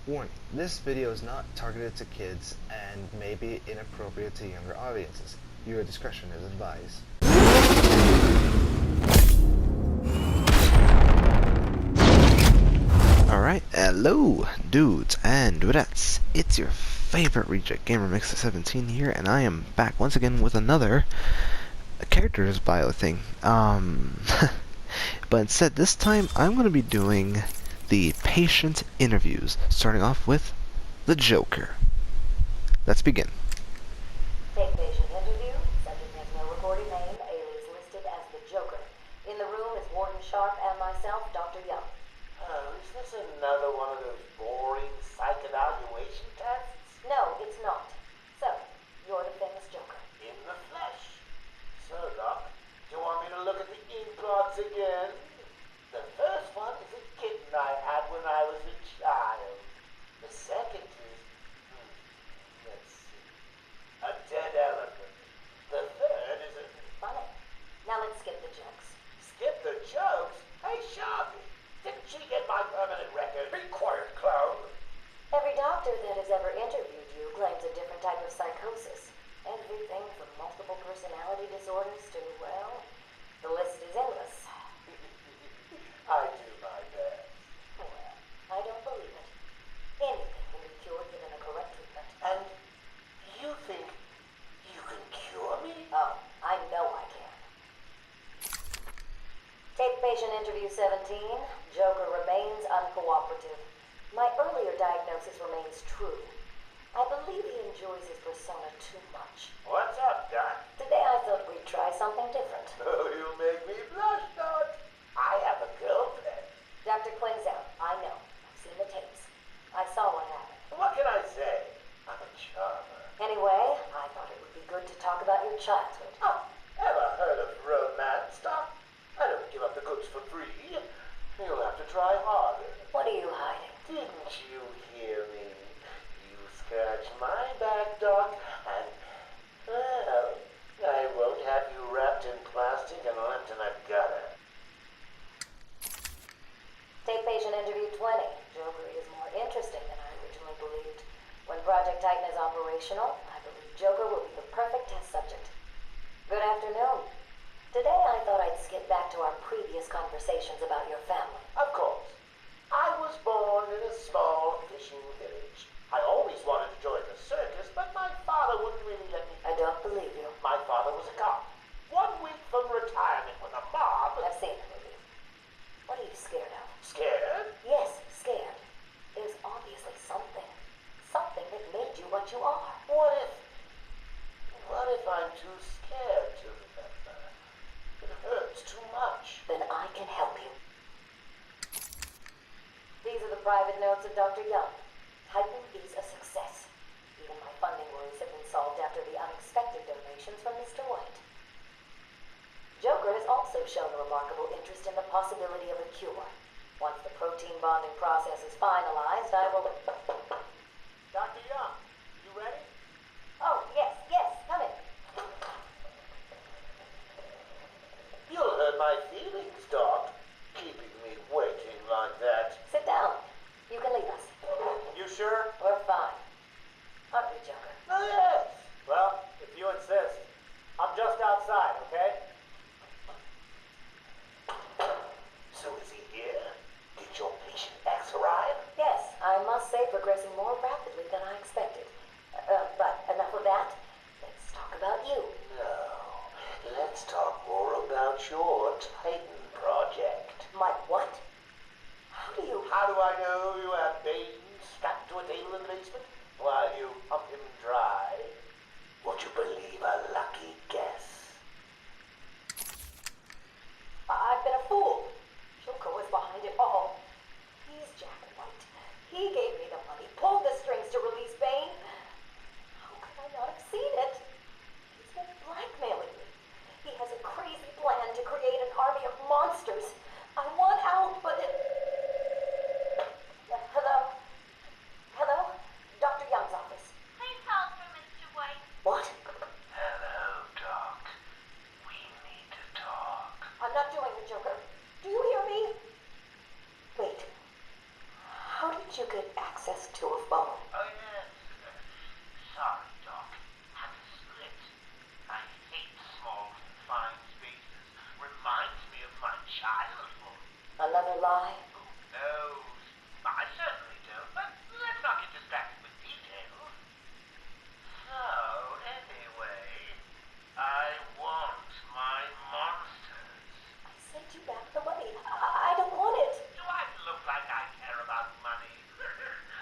Warning, this video is not targeted to kids and may be inappropriate to younger audiences. Your discretion is advised. Alright, hello dudes and dudettes. It's your favorite reject gamer Mix17 here, and I am back once again with another characters bio thing. But instead this time I'm going to be doing the patient interviews, starting off with the Joker. Let's begin. Take patient interview. Subject has no recorded name. Alias listed as the Joker. In the room is Warden Sharp and myself, Dr. Young. Is this another one of those boring psych evaluation tests? No, it's not. So, you're the famous Joker. In the flesh. So, Doc, do you want me to look at the ink blots again? The first one is a kitten I had when I was a child. The second is, let's see, a dead elephant. The third is a... Funny. Now let's skip the jokes. Skip the jokes? Hey, Sharpie, didn't she get my permanent record? Be quiet, clown. Every doctor that has ever interviewed you claims a different type of psychosis. Everything from multiple personality disorders to, well, the list is endless. I do my best. Well, I don't believe it. Anything can be cured given a correct treatment. And you think you can cure me? Oh, I know I can. Take patient interview 17. Joker remains uncooperative. My earlier diagnosis remains true. I believe he enjoys his persona too much. What's up, Doc? Today I thought we'd try something different. Oh, you make me blush, Doc. I have a girlfriend. Dr. Quinn's out. I know. I've seen the tapes. I saw what happened. What can I say? I'm a charmer. Anyway, I thought it would be good to talk about your childhood. Oh, ever heard of romance, Doc? I don't give up the goods for free. You'll have to try harder. What are you hiding? Didn't you hear me? You scratch my back, Doc, and, well, I won't have you wrapped in plastic and left in a gutter. Take patient interview 20. Joker is more interesting than I originally believed. When Project Titan is operational, I believe Joker will be the perfect test subject. Good afternoon. Today I thought I'd skip back to our previous conversations about your family. Of course. I was born in a small fishing village. I always wanted to join the circus, but my father wouldn't really let me. I don't believe you. My father was a cop. 1 week from retirement with a mob. I've seen the movie. What are you scared of? Scared? Yes, scared. There's obviously something. Something that made you what you are. What if I'm too scared to remember? It hurts too much. Then I can help you. These are the private notes of Dr. Young. Titan is a success. Even my funding worries have been solved after the unexpected donations from Mr. White. Joker has also shown a remarkable interest in the possibility of a cure. Once the protein bonding process is finalized, I will... Dr. Young, you ready? Oh, yes, come in. You'll hurt my feelings, Doc, keeping me waiting like that. Sit down. You can leave us. You sure? We're fine. Aren't we, Joker? Oh, yes. Well, if you insist. I'm just outside, okay? So is he here? Did your patient X arrive? Yes, I must say progressing more rapidly than I expected. But enough of that. Let's talk about you. No. Let's talk more about your Titan project. My what? How do you... How do I know you have Bane strapped to a table in the basement while you pump him dry? Would you believe a lucky guess? I've been a fool. Joker was behind it all. He's Jack White. He gave me the money, pulled the strings to release Bane. How could I not have seen it? He's been blackmailing me. He has a crazy plan to create an army of monsters. I want out, but it... Hello? Hello? Dr. Young's office. Please hold for Mr. White. What? Hello, Doc. We need to talk. I'm not doing it, Joker. Do you hear me? Wait. How did you get access access to a phone. Oh, yes. Sorry, Doc. Had to split. I hate small, confined spaces. Reminds me of my childhood. Another lie? Who knows? I certainly don't, but let's not get distracted with details. So, anyway, I want my monsters. I said you back the money. I don't want it. Do I look like I care about money?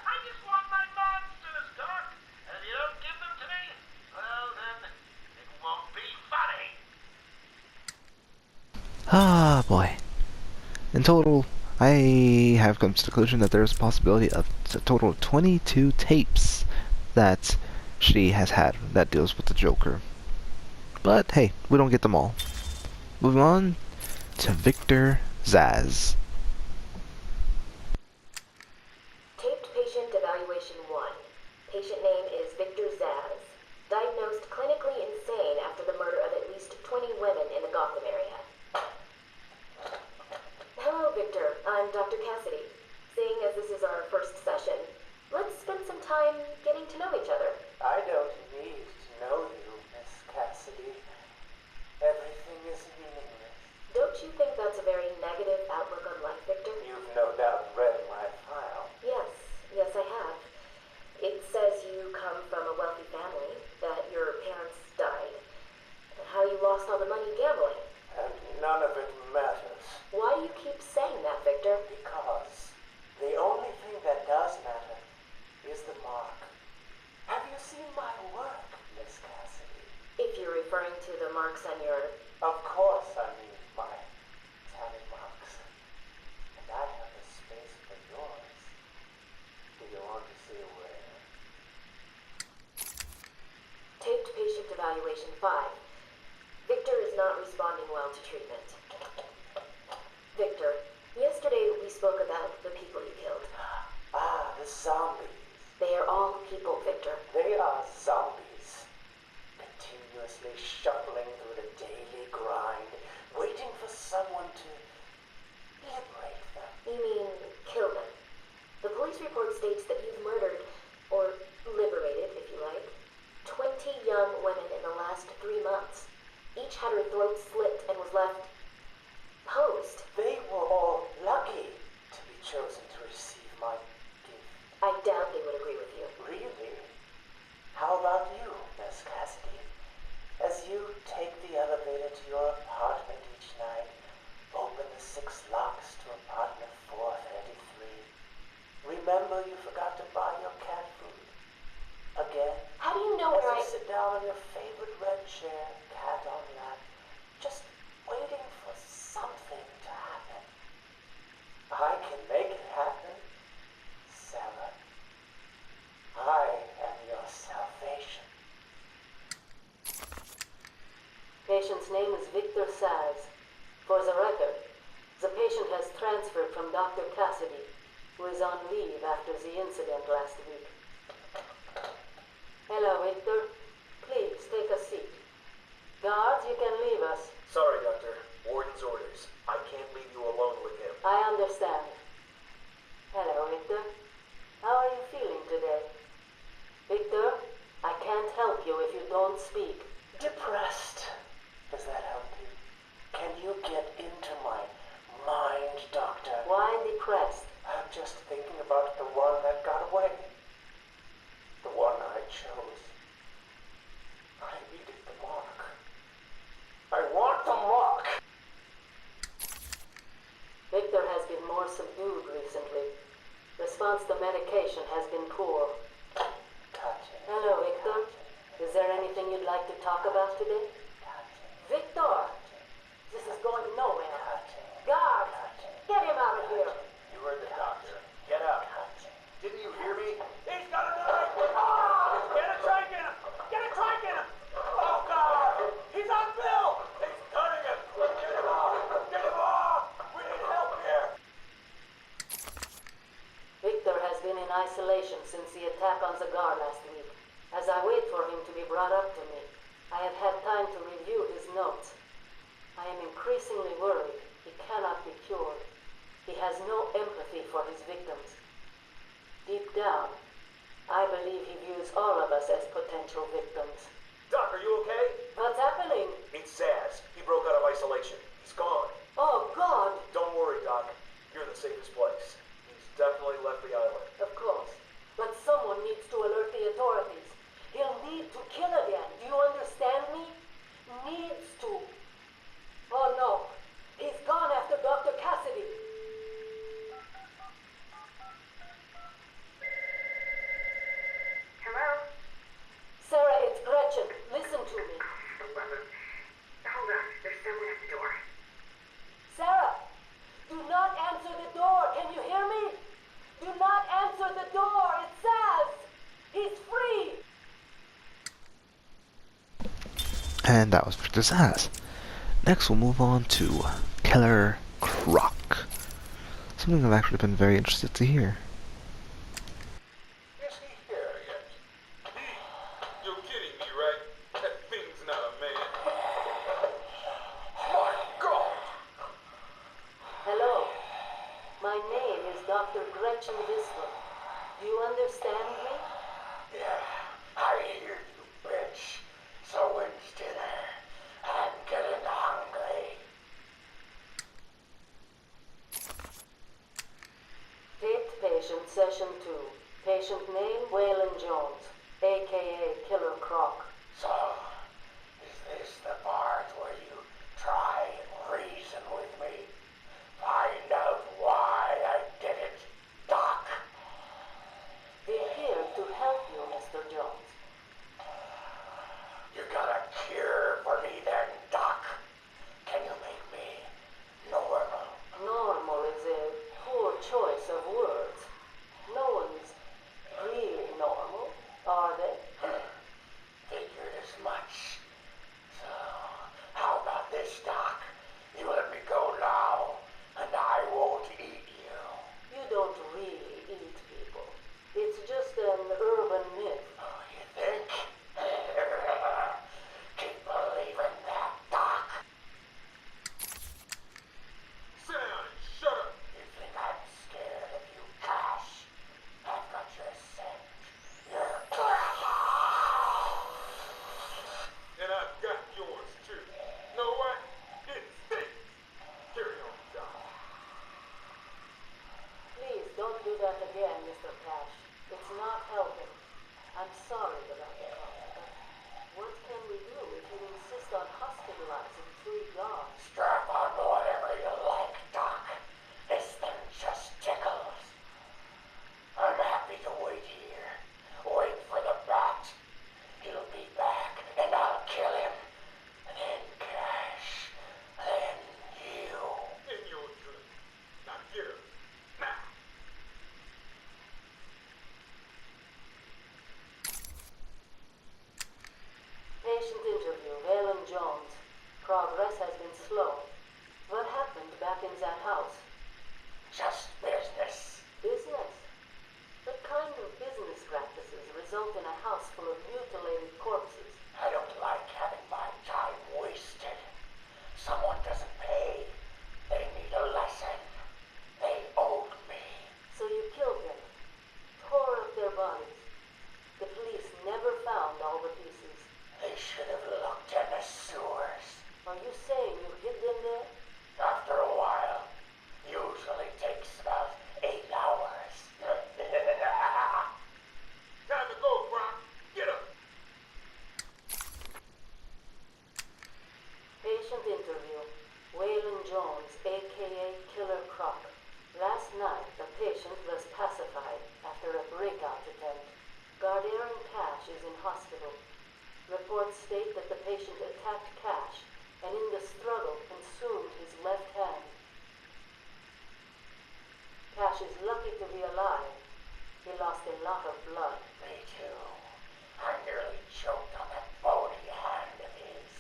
I just want my monsters, Doc. And if you don't give them to me, well, then it won't be funny. Ah, boy. In total, I have come to the conclusion that there's a possibility of a total of 22 tapes that she has had that deals with the Joker. But hey, we don't get them all. Moving on to Victor Zsasz. Taped patient evaluation 1. Patient name is Victor Zsasz. Diagnosed clinically insane after the murder of at least 20 women in the Gotham area. Hello, Victor. I'm Dr. Cassidy. Seeing as this is our first session, let's spend some time getting to know each other. I don't need to know you, Miss Cassidy. Everything is meaningless. Don't you think that's a very negative outlook on life, Victor? You've no doubt read my file. Yes, I have. It says you come from a wealthy family, that your parents died, how you lost all the money gambling. And none of it matters. Why do you keep saying that, Victor? Because the only thing that does matter is the mark. Have you seen my work, Miss Cassidy? If you're referring to the marks on your... Of course I mean my tally marks. And I have a space for yours. Do you want to see where? Taped patient evaluation 5. Victor is not responding well to treatment. Victor, yesterday we spoke about the people you killed. Ah, the zombies. They are all people, Victor. They are zombies. Continuously shuffling through the daily grind, waiting for someone to liberate them. You mean kill them? The police report states that you've murdered, or liberated if you like, 20 young women in the last 3 months. Each had her throat slit and was left posed. They were all lucky to be chosen to receive my gift. I doubt they would agree with you. Really? How about you, Miss Cassidy? As you take the elevator to your apartment each night, open the 6 locks to apartment 433. Remember you forgot to buy your cat food. Again? How do you know where As you sit down on your favorite red chair, cat on lap, just waiting for something to happen. I can make it happen, Sarah. I am your salvation. Patient's name is Victor Zsasz. For the record, the patient has transferred from Dr. Cassidy, who is on leave after the incident last week. Hello, Victor. Please take a seat. Guards, you can leave us. Sorry, Doctor. Warden's orders. I can't leave you alone with him. I understand. Hello, Victor. How are you feeling today? Victor, I can't help you if you don't speak. Depressed. Does that help you? Can you get into my mind, Doctor? Why depressed? I'm just thinking about the one that got away. The one I chose. I needed the mark. I want the mark! Victor has been more subdued recently. Response to medication has been poor. Hello, Victor. Is there anything you'd like to talk about today? Victor! This is going nowhere. Guards! Get him out of here! You heard the doctor. Get up. Didn't you hear me? He's got a knife! Ah! Get a trike in him! Get a trike in him! Oh, God! He's on Bill! He's cutting him. Get him off. Get him off. We need help here. Victor has been in isolation since the attack on the guard last week. As I wait for him to be brought up to me, I have had time to review his notes. I am increasingly worried he cannot be cured. He has no empathy for his victims. Deep down, I believe he views all of us as potential victims. Doc, are you okay? What's happening? Meet Saz. He broke out of isolation. He's gone. Oh, God! Don't worry, Doc. You're in the safest place. He's definitely left the island. Of course. But someone needs to alert the authorities. He'll need to kill again. Do you understand me? Needs to. Oh, no. He's gone after Dr. Cassidy. Hello? Sarah, it's Gretchen. Listen to me. Hold on. There's someone at the door. Sarah, do not answer the door. Can you hear me? Do not answer the door. It says he's free. And that was Victor Sass. Next we'll move on to Killer Croc. Something I've actually been very interested to hear. Is he here yet? You're kidding me, right? That thing's not a man. My God! Hello. My name is Dr. Gretchen Whistler. Do you understand me? Yeah, I hear you, bitch. So when's dinner? I'm getting hungry. Fifth patient, session 2. Patient name, Waylon Jones, a.k.a. Killer Croc. So, is this the part where you try and reason with me? Find out why I did it, Doc. We're here to help you, Mr. Jones. You got a cure for me then, Doc? Can you make me normal? Normal is a poor choice of words. No one's really normal, are they? Figured as much. So, how about this, Doc? You let me go now, and I won't eat you. You don't really eat people. It's just an urban myth. Oh, you think? Keep believing that, Doc. Sit down and shut up. You think I'm scared of you, Cash? I've got your scent. You're And I've got yours too. Know what? It stinks. Carry on, Doc. Please don't do that again, Mr. Cash. It's not helping. I'm sorry about the problem, but what can we do if you insist on hospitalizing 3 guards? strap on whatever you like, Doc. This thing just tickles. I'm happy to wait here. Wait for the bat. He'll be back, and I'll kill him. And then Cash. Then you. In your drink. Now get up. Now. Patient interview, Waylon Jones. Progress has been slow. What happened back in that house? Just business. Business? What kind of business practices result in a house full of mutilated corpses? I don't like having my time wasted. Someone doesn't pay. They need a lesson. They owed me. So you killed them, tore up their bodies. The police never found all the pieces. They should have looked in the sewers. Are you saying you hid them there? After a while, usually takes about 8 hours. Time to go, Croc. Get up. Patient interview. Waylon Jones, a.k.a. Killer Croc. Last night, the patient was pacified after a breakout attempt. Guardian Cash is in hospital. Reports state that the patient attacked Cash and in the struggle consumed his left hand. Cash is lucky to be alive. He lost a lot of blood. Me too. I nearly choked on that bony hand of his.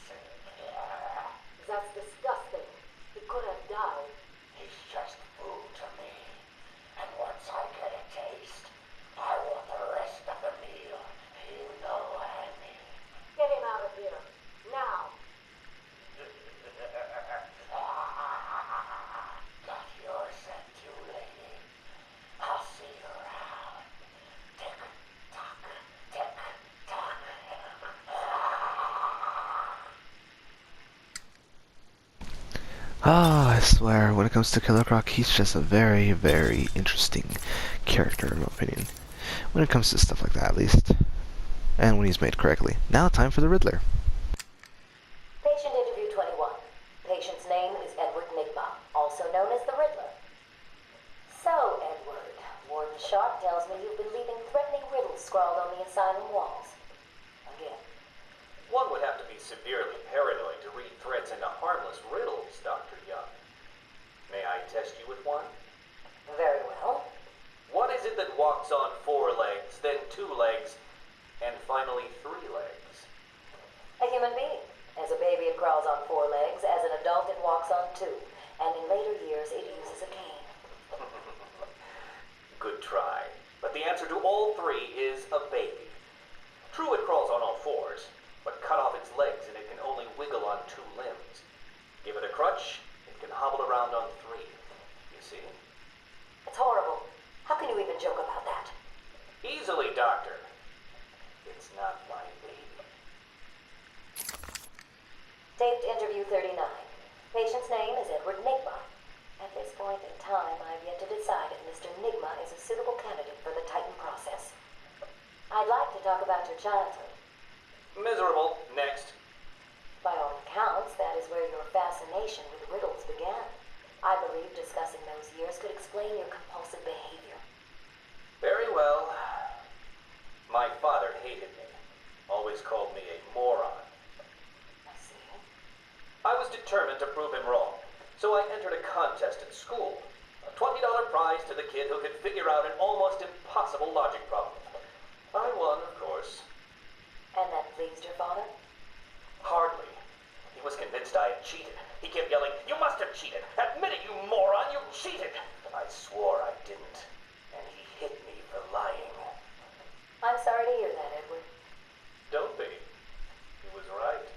That's disgusting. He could have died. He's just food to me. And once I get a taste, I want the rest of the meal. You know what I mean. Get him out of here. Now. Got your scent too, lady. I'll see you around. Ah, I swear, when it comes to Killer Croc, he's just a very, very interesting character, in my opinion. When it comes to stuff like that, at least. And when he's made correctly. Now, time for the Riddler. Patient interview 21. Patient's name is Edward Nigma, also known as the Riddler. So, Edward, Warden Sharp tells me you've been leaving threatening riddles scrawled on the asylum walls. Again. One would have to be severely paranoid to read threats into harmless riddles, Dr. Young. May I test you with one? Very well. What is it that walks on 4 legs, then 2 legs, and finally 3 legs? A human being. As a baby, it crawls on 4 legs. As an adult, it walks on 2. And in later years, it uses a cane. Good try. But the answer to all 3 is a baby. True, it crawls on all 4s, but cut off its legs and it can only wiggle on 2 limbs. Give it a crutch, it can hobble around on 3. You see? It's horrible. How can you even joke about that? Easily, Doctor. It's not my baby. Taped interview 39. Patient's name is Edward Nigma. At this point in time, I've yet to decide if Mr. Nigma is a suitable candidate for the Titan process. I'd like to talk about your childhood. Miserable. Next. By all accounts, that is where your fascination with riddles began. I believe discussing those years could explain your compulsive behavior. Very well. My father hated me. Always called me a moron. I see. I was determined to prove him wrong, so I entered a contest at school. A $20 prize to the kid who could figure out an almost impossible logic problem. I won, of course. And that pleased your father? Hardly. He was convinced I had cheated. He kept yelling, "You must have cheated! Admit it, you moron! You cheated!" I swore I didn't, and he hit me for lying. I'm sorry to hear that, Edward. Don't be. He was right.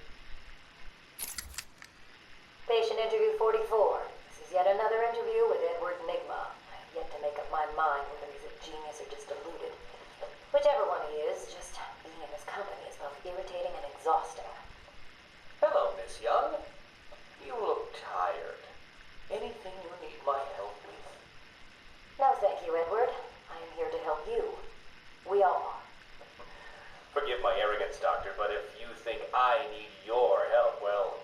Patient interview 44. This is yet another interview with Edward Nigma. I have yet to make up my mind whether he's a genius or just deluded. Whichever one he is, just being in his company is both irritating and exhausting. Hello, Miss Young. You look tired. Anything you need my help with? No, thank you, Edward. I am here to help you. We all are. Forgive my arrogance, Doctor, but if you think I need your help, well,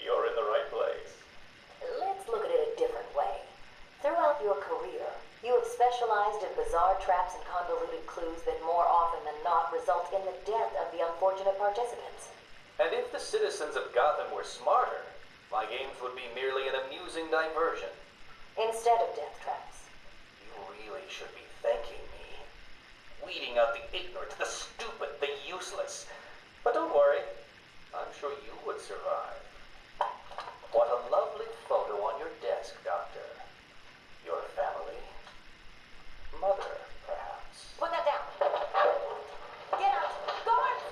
you're in the right place. Let's look at it a different way. Throughout your career, you have specialized in bizarre traps and convoluted clues that more often than not result in the death of the unfortunate participants. And if the citizens of Gotham were smarter, my games would be merely an amusing diversion. Instead of death traps. You really should be thanking me. Weeding out the ignorant, the stupid, the useless. But don't worry, I'm sure you would survive. What a lovely photo on your desk, Doctor. Your family? Mother, perhaps. Put that down. Get out. Guard!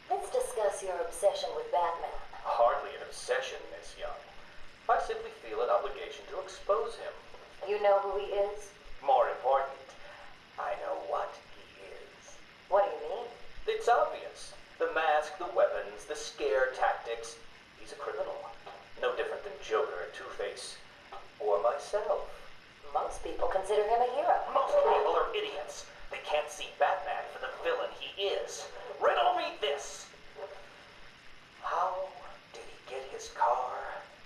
Let's discuss your obsession with Batman. Hardly an obsession, Miss Young. I simply feel an obligation to expose him. You know who he is? More important, I know what he is. What do you mean? It's obvious. The mask, the weapons, the scare tactics. He's a criminal. No different than Joker, Two-Face, or myself. Most people consider him a hero. Most people are idiots. They can't see Batman for the villain he is. Riddle me this. How did he get his car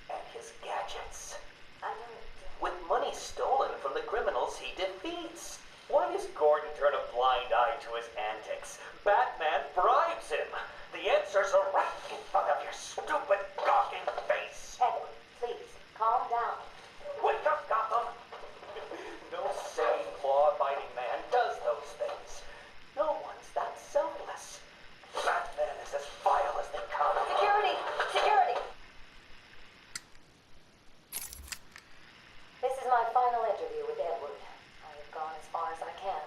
and his gadgets? I don't... With money stolen from the criminals he defeats. Why does Gordon turn a blind eye to his antics? Batman bribes him. The answers are right in front of your stupid, gawking face. Edward, please, calm down. Wake up, Gotham! No sane, law-abiding man does those things. No one's that selfless. Batman is as vile as they come. Security! Security! This is my final interview with Edward. I have gone as far as I can.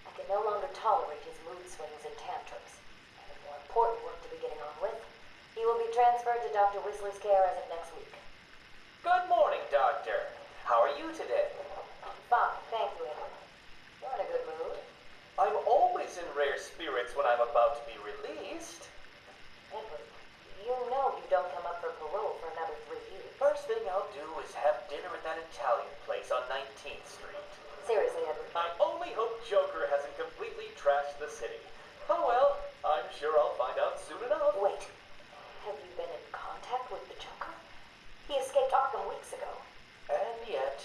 I can no longer tolerate his mood swings and tantrums. I have more important work to be getting on with. He will be transferred to Dr. Whistler's care as of next week. Good morning, Doctor. How are you today? Fine, thank you, Edward. You're in a good mood. I'm always in rare spirits when I'm about to be released. Edward, you know you don't come up for parole for 14th Street. Seriously, Edward. I only hope Joker hasn't completely trashed the city. Oh well, I'm sure I'll find out soon enough. Wait. Have you been in contact with the Joker? He escaped Arkham weeks ago. And yet,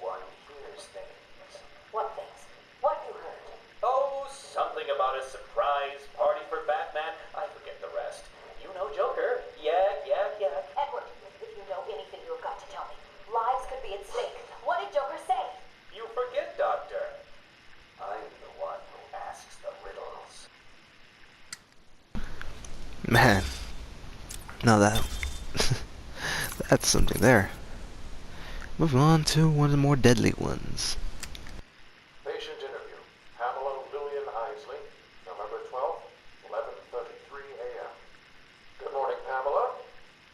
one hears things. What things? What you heard? Oh, something about a surprise party for Batman. I forget the rest. You know Joker. Yak. Edward, if you know anything, you've got to tell me. Lives could be at stake. What did Joker say? You forget, Doctor. I'm the one who asks the riddles. Man. Now that... that's something there. Moving on to one of the more deadly ones. Patient interview. Pamela Lillian Isley, November 12th, 11:33 a.m. Good morning, Pamela.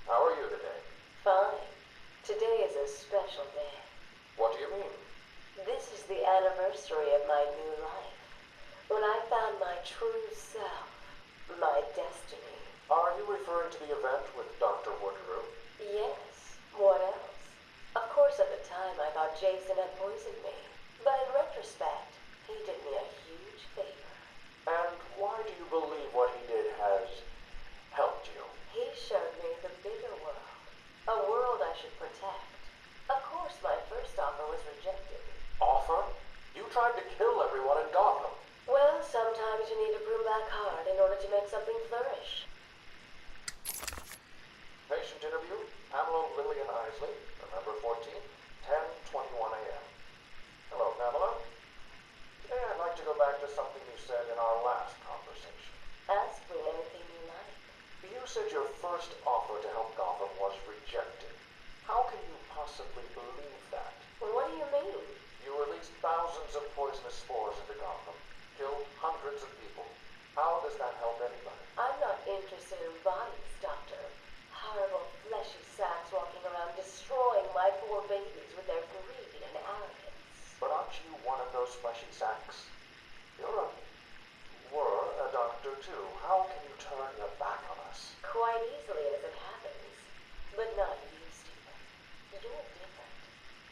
How are you today? Fine. Today is a special day. What do you mean? This is the anniversary of my new life. When I found my true self. My destiny. Are you referring to the event with Dr. Woodrow? Yes. What else? Of course, at the time, I thought Jason had poisoned me. But in retrospect, he did me a huge favor. And why do you believe what he did has helped you? He showed me the bigger world. A world I should protect. Of course, my first offer was rejected. Offer? You tried to kill everyone in Gotham. Well, sometimes you need to prove back hard in order to make something flourish. Patient interview. Pamela Lillian Isley, November 14th, 10:21 a.m. Hello, Pamela. Today I'd like to go back to something you said in our last conversation. Ask me anything you like. You said your first offer to help Gotham was rejected. How can you possibly believe that? Well, what do you mean? You released thousands of poisonous spores into Gotham, killed hundreds of people. How does that help anybody? I'm not interested in bodies, Doctor. Horrible fleshy sacks walking around destroying my poor babies with their greed and arrogance. But aren't you one of those fleshy sacks? You were a doctor too. How can you turn your back on us? Quite easily as it happens. But not you, Stephen. You're different.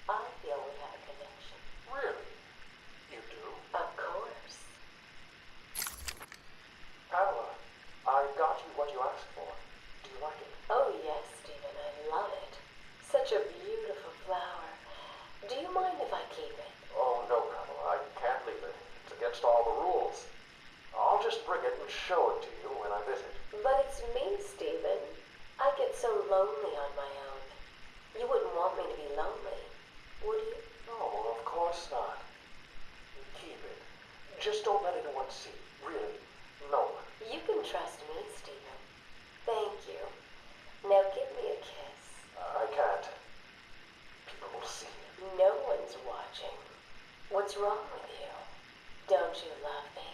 I feel we have a connection. Really? You do? Of course. Pamela, I got you what you asked for. Do you like it? Oh, yes, Stephen, I love it. Such a beautiful flower. Do you mind if I keep it? Oh, no, Pamela, I can't leave it. It's against all the rules. I'll just bring it and show it to you when I visit. But it's me, Stephen. I get so lonely on my own. You wouldn't want me to be lonely, would you? No, of course not. Keep it. Just don't let anyone see. Really, no one. You can trust me, Stephen. Thank you. Now give me a kiss. I can't. People will see. No one's watching. What's wrong with you? Don't you love me?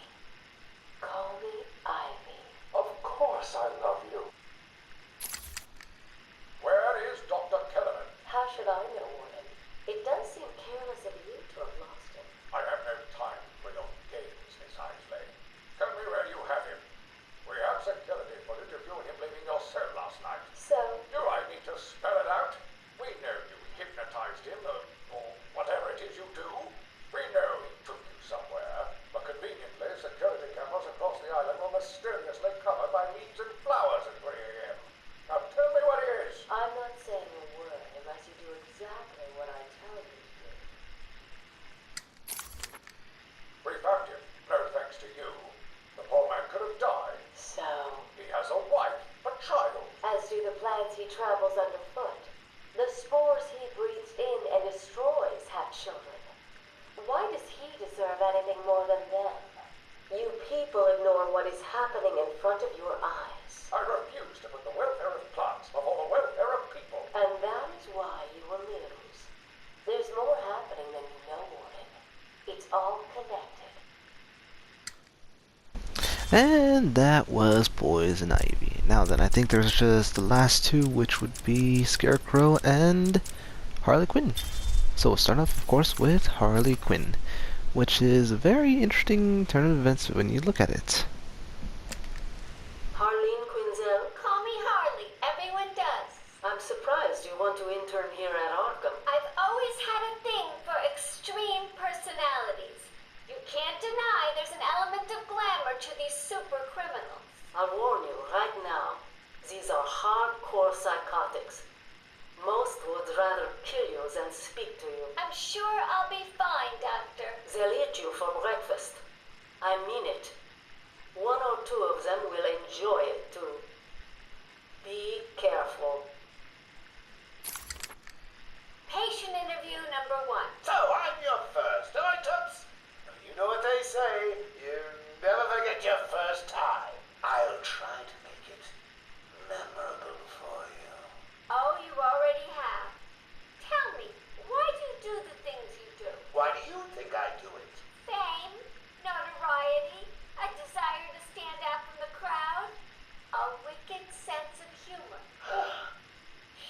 Call me Ivy. Of course I love you. Where is Dr. Kellerman? How should I know, Warden? It does seem careless of you to have lost him. I have no time for your games, Miss Isley. Tell me where you have him. We have security footage of you and him leaving your cell last night. So, Do I need to spell it out? We know you hypnotized him, or whatever it is you do. We know he took you somewhere, but conveniently, security cameras across the island were mysteriously covered by leaves and flowers at 3 a.m. Now tell me what it is. I'm not saying a word unless you do exactly what I tell you to do. We found him, no thanks to you. The poor man could have died. So, He has a wife, a child. as do the plants he travels underfoot. The spores he breathes in and destroys have children. Why does he deserve anything more than them? You people ignore what is happening in front of your eyes. I refuse to put the welfare of plants before the welfare of people. And that is why you will lose. There's more happening than you know, Warden. It's all connected. And that was Poison Ivy. Now then, I think there's just the last two, which would be Scarecrow and Harley Quinn. So we'll start off, of course, with Harley Quinn, which is a very interesting turn of events when you look at it. Harleen Quinzel, Call me Harley. Everyone does. I'm surprised you want to intern here at Arkham. I've always had a thing for abilities. You can't deny there's an element of glamour to these super criminals. I'll warn you right now, these are hardcore psychotics. Most would rather kill you than speak to you. I'm sure I'll be fine, Doctor. They'll eat you for breakfast. I mean it. One or two of them will enjoy it too. Be careful. Patient interview number 1. So, I'm your first, aren't I, Tubs? You know what they say, you never forget your first time. I'll try to make it memorable for you. Oh, you already have. Tell me, why do you do the things you do? Why do you think I do it? Fame, notoriety, a desire to stand out from the crowd, a wicked sense of humor.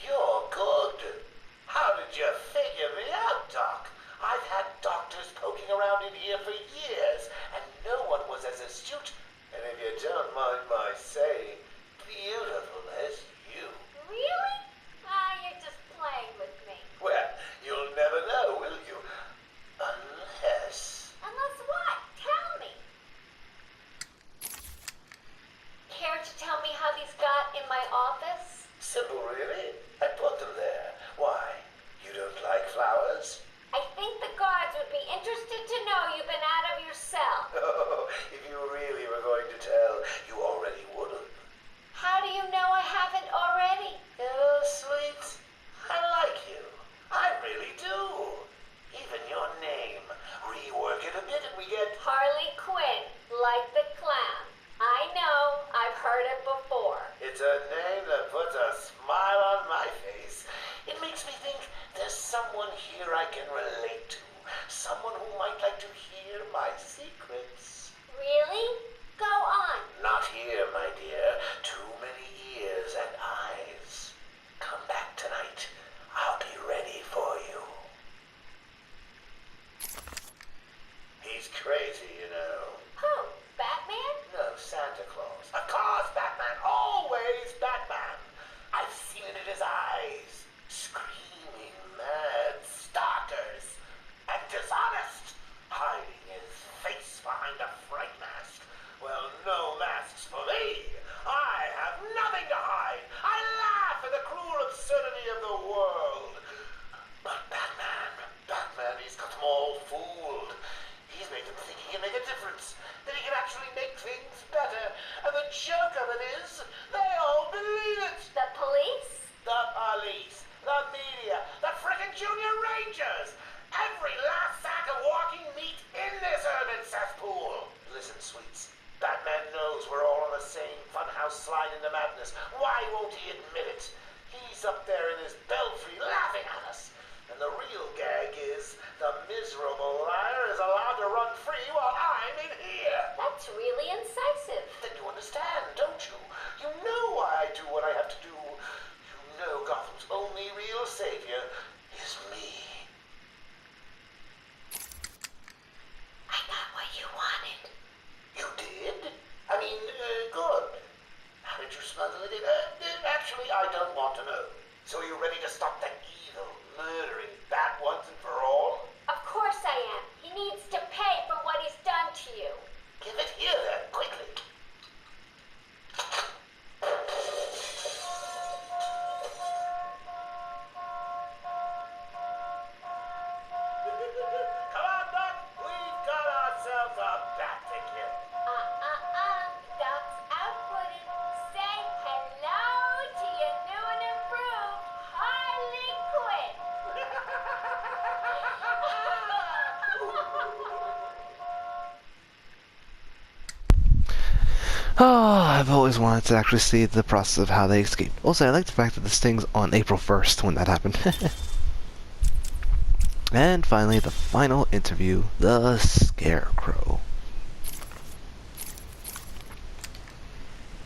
You're good. How did you figure me out, Doc? I've had doctors poking around in here for years, and no one was as astute, and if you don't mind my saying, beautiful as you. Really? You're just playing with me. Well, you'll never know, will you? Unless... Unless what? Tell me. Care to tell me how these got in my office? Simple, really. I put them there. Why? You don't like flowers? I think the guards would be interested to know you've been out of your cell. Oh, if you really were going to tell, you already would have. How do you know I haven't already? Oh, sweet. I like you. I really do. Even your name. Rework it a bit and we get... Harley Quinn, like the clown. I know, I've heard it before. It's a name that puts a smile on my face. It makes me think there's someone here I can relate to. Someone who might like to hear my secrets. Really? Go on. Not here, my dear. Too many ears and eyes. Come back tonight. I'll be ready for you. He's crazy, you know. Who? Batman? No, Santa Claus. Of course, Batman. Always Batman. I've seen it in his eyes. Screaming mad stalkers. And dishonest. Hiding his face behind a fright mask. Well, no masks for me. I have nothing to hide. I laugh at the cruel absurdity of the world. But Batman, he's got them all fooled. He's made them think he can make a difference, that he can actually make things better. And the joke of it is, they all believe it. The police? The police, the media, the frickin' junior rangers. Every last sack of walking meat in this urban cesspool. Listen, sweets. Batman knows we're all on the same funhouse slide into madness. Why won't he admit it? He's up there in his belfry laughing at us. And the real gag is the miserable liar is allowed to run free while I'm in here. That's really incisive. Then you understand, don't you? You know why I do what I have to do. You know Gotham's only real savior is me. I got what you wanted. You did? I mean, good. How did you smuggle it in? Actually, I don't want to know. So are you ready to stop that evil, murdering bat once and for all? Of course I am. He needs to pay for what he's done to you. Give it here then, quickly. Come on, Doc. We've got ourselves a bat to kill. Doc's outputted. Say hello to your new and improved Harley Quinn. Oh, I've always wanted to actually see the process of how they escape. Also, I like the fact that this thing's on April 1st when that happened. And finally, the final interview, the Scarecrow.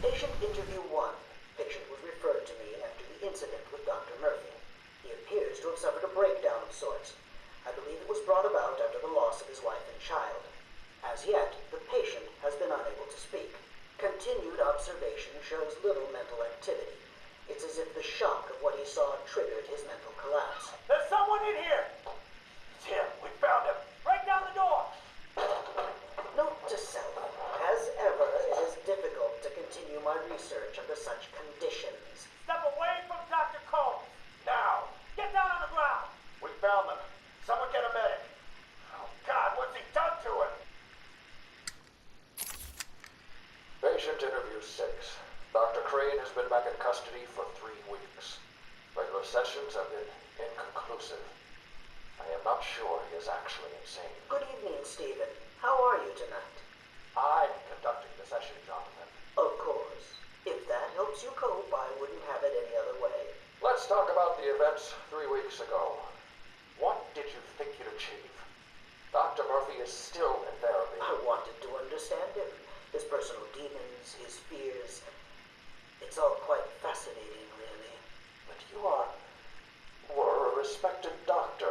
Patient interview 1. Patient was referred to me after the incident with Dr. Murphy. He appears to have suffered a breakdown of sorts. I believe it was brought about after the loss of his wife and child. As yet, the patient has been unable to speak. Continued observation shows little mental activity. It's as if the shock of what he saw triggered his mental collapse. There's someone in here. It's him. We found him. Break down the door. Crane has been back in custody for 3 weeks. Regular sessions have been inconclusive. I am not sure he is actually insane. Good evening, Stephen. How are you tonight? I'm conducting the session, Jonathan. Of course. If that helps you cope, I wouldn't have it any other way. Let's talk about the events 3 weeks ago. What did you think you'd achieve? Dr. Murphy is still in therapy. I wanted to understand him. His personal demons, his fears. It's all quite fascinating, really. But you were a respected doctor.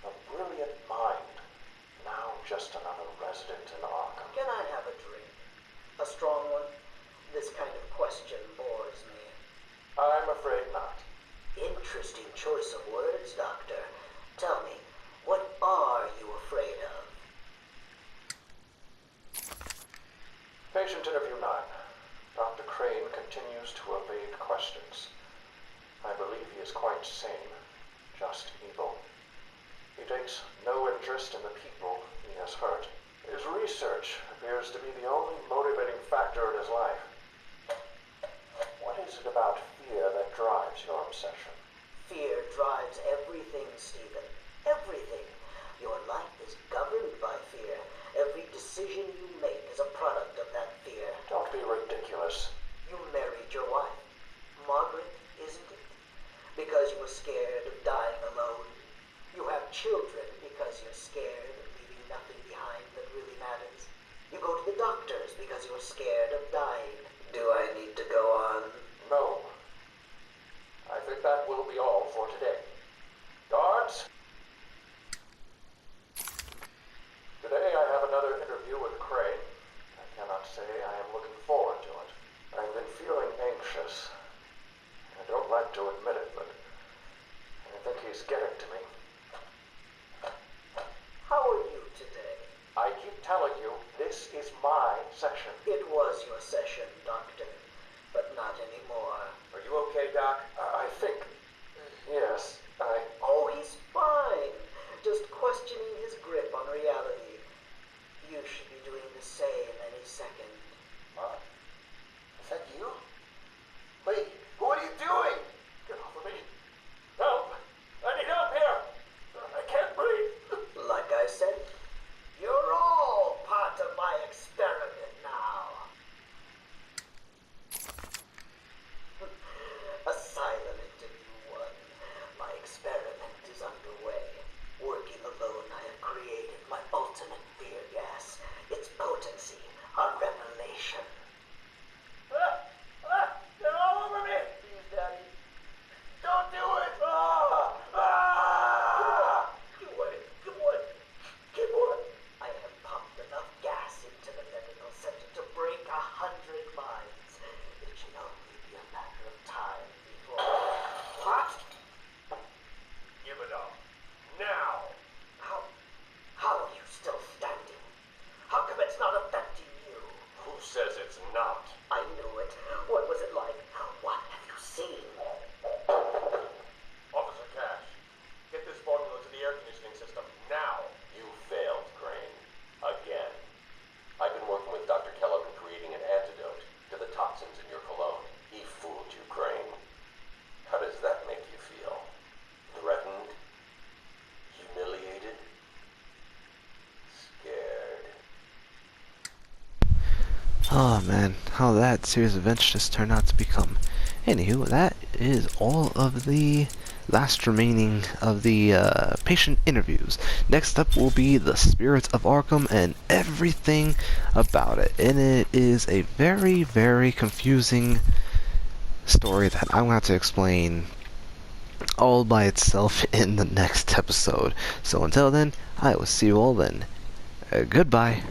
A brilliant mind. Now just another resident in Arkham. Can I have a drink? A strong one? This kind of question bores me. I'm afraid not. Interesting choice of words, Doctor. Tell me, what are you afraid of? Patient interview 9. Dr. Crane continues to evade questions. I believe he is quite sane, just evil. He takes no interest in the people he has hurt. His research appears to be the only motivating factor in his life. What is it about fear that drives your obsession? Fear drives everything, Stephen. Everything. Your life is governed by fear. Every decision you make is a product of that fear. Don't be ridiculous. You married your wife, Margaret, isn't it? Because you were scared of dying alone. You have children because you're scared of leaving nothing behind that really matters. You go to the doctors because you're scared of dying. Do I need to go on? No. I think that will be all for today. Guards? Today I have another interview with Crane. I cannot say I am looking forward to it. I've been feeling anxious. I don't like to admit it, but I think he's getting to me. How are you today? I keep telling you, this is my session. It was your session, Doctor, but not anymore. Are you okay, Doc? I think... Yes, Oh, he's fine. Just questioning his grip on reality. You should be doing the same any second. What? Is that you? Wait, what are you doing? Get off of me. Help! I need help here! I can't breathe! Like I said, you're all part of my experiment now. Asylum interview 1. My experiment is underway. Working alone, I have created my ultimate fear gas. Its potency, a revelation. They're all over me! Please, Daddy. Don't do it! Good one. I have pumped enough gas into the medical center to break 100 minds. It should only be a matter of time before... What? Give it up. Now! How are you still standing? How come it's not affecting you? Who says it's not? I knew it. What was it like? What have you seen? Officer Cash, get this formula to the air conditioning system now. You failed, Crane. Again. I've been working with Dr. Kellogg in creating an antidote to the toxins in your cologne. He fooled you, Crane. How does that make you feel? Threatened? Humiliated? Scared? Oh man, how that series of events just turned out to become. Anywho, that is all of the last remaining of the patient interviews. Next up will be the Spirits of Arkham and everything about it. And it is a very, very confusing story that I'm going to have to explain all by itself in the next episode. So until then, I will see you all then. Goodbye.